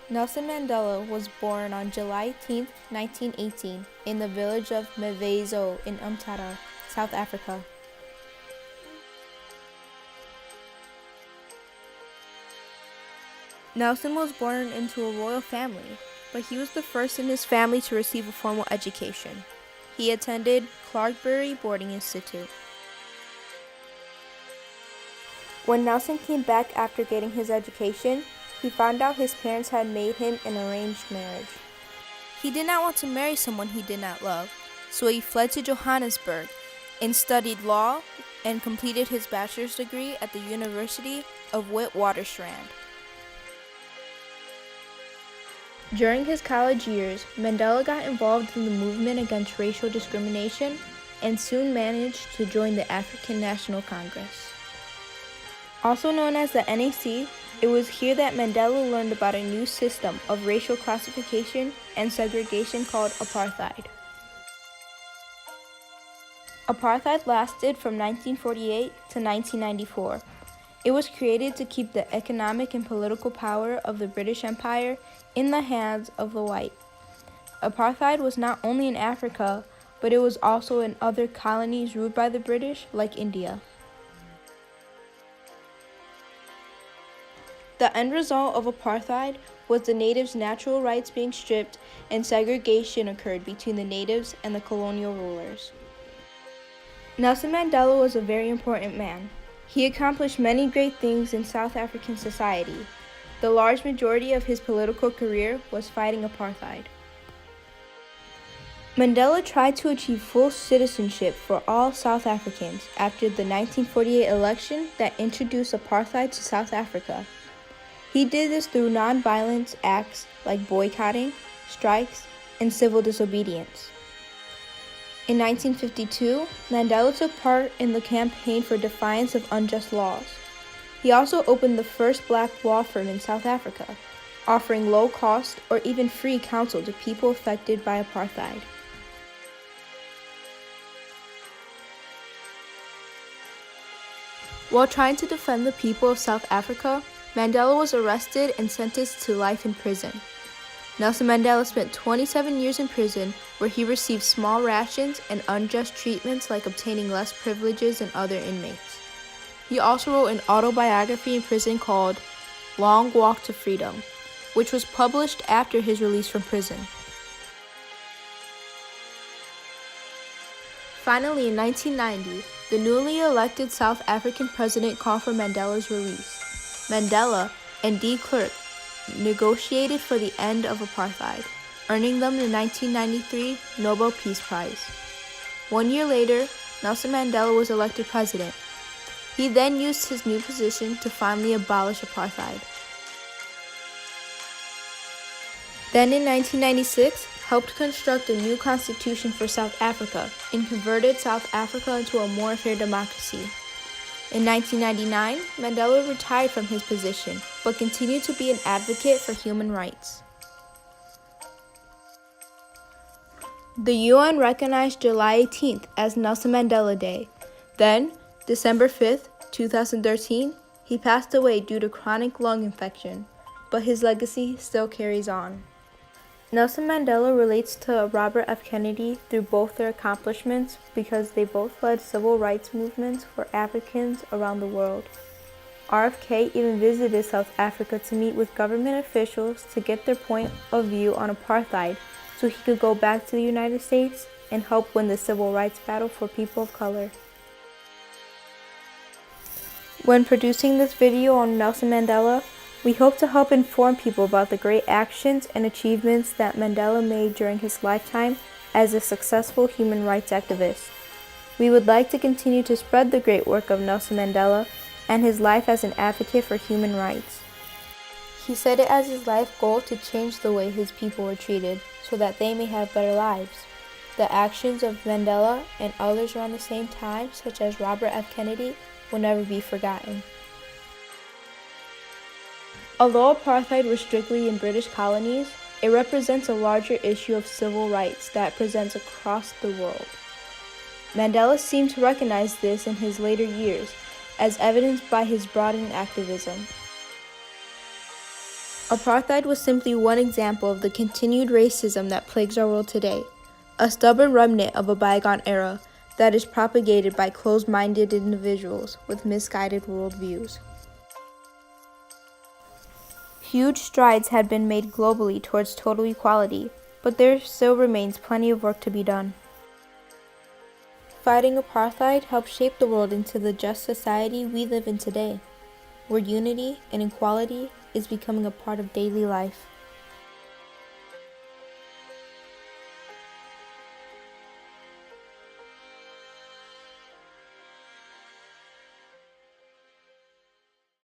Nelson Mandela was born on July 18, 1918, in the village of Mvezo in Umtata, South Africa. Nelson was born into a royal family, but he was the first in his family to receive a formal education. He attended Clarkbury Boarding Institute. When Nelson came back after getting his education, he found out his parents had made him an arranged marriage. He did not want to marry someone he did not love, so he fled to Johannesburg and studied law and completed his bachelor's degree at the University of Witwatersrand. During his college years, Mandela got involved in the movement against racial discrimination and soon managed to join the African National Congress. Also known as the NAC, it was here that Mandela learned about a new system of racial classification and segregation called apartheid. Apartheid lasted from 1948 to 1994. It was created to keep the economic and political power of the British Empire in the hands of the white. Apartheid was not only in Africa, but it was also in other colonies ruled by the British, like India. The end result of apartheid was the natives' natural rights being stripped and segregation occurred between the natives and the colonial rulers. Nelson Mandela was a very important man. He accomplished many great things in South African society. The large majority of his political career was fighting apartheid. Mandela tried to achieve full citizenship for all South Africans after the 1948 election that introduced apartheid to South Africa. He did this through non-violent acts like boycotting, strikes, and civil disobedience. In 1952, Mandela took part in the campaign for defiance of unjust laws. He also opened the first black law firm in South Africa, offering low-cost or even free counsel to people affected by apartheid. While trying to defend the people of South Africa, Mandela was arrested and sentenced to life in prison. Nelson Mandela spent 27 years in prison where he received small rations and unjust treatments like obtaining less privileges than other inmates. He also wrote an autobiography in prison called Long Walk to Freedom, which was published after his release from prison. Finally, in 1990, the newly elected South African president called for Mandela's release. Mandela and de Klerk negotiated for the end of apartheid, earning them the 1993 Nobel Peace Prize. 1 year later, Nelson Mandela was elected president. He then used his new position to finally abolish apartheid. Then in 1996, helped construct a new constitution for South Africa and converted South Africa into a more fair democracy. In 1999, Mandela retired from his position, but continued to be an advocate for human rights. The UN recognized July 18th as Nelson Mandela Day. Then, December 5th, 2013, he passed away due to chronic lung infection, but his legacy still carries on. Nelson Mandela relates to Robert F. Kennedy through both their accomplishments because they both led civil rights movements for Africans around the world. RFK even visited South Africa to meet with government officials to get their point of view on apartheid so he could go back to the United States and help win the civil rights battle for people of color. When producing this video on Nelson Mandela, we hope to help inform people about the great actions and achievements that Mandela made during his lifetime as a successful human rights activist. We would like to continue to spread the great work of Nelson Mandela and his life as an advocate for human rights. He said it as his life goal to change the way his people were treated so that they may have better lives. The actions of Mandela and others around the same time, such as Robert F. Kennedy, will never be forgotten. Although apartheid was strictly in British colonies, it represents a larger issue of civil rights that presents across the world. Mandela seemed to recognize this in his later years, as evidenced by his broadened activism. Apartheid was simply one example of the continued racism that plagues our world today, a stubborn remnant of a bygone era that is propagated by closed-minded individuals with misguided worldviews. Huge strides had been made globally towards total equality, but there still remains plenty of work to be done. Fighting apartheid helped shape the world into the just society we live in today, where unity and equality is becoming a part of daily life.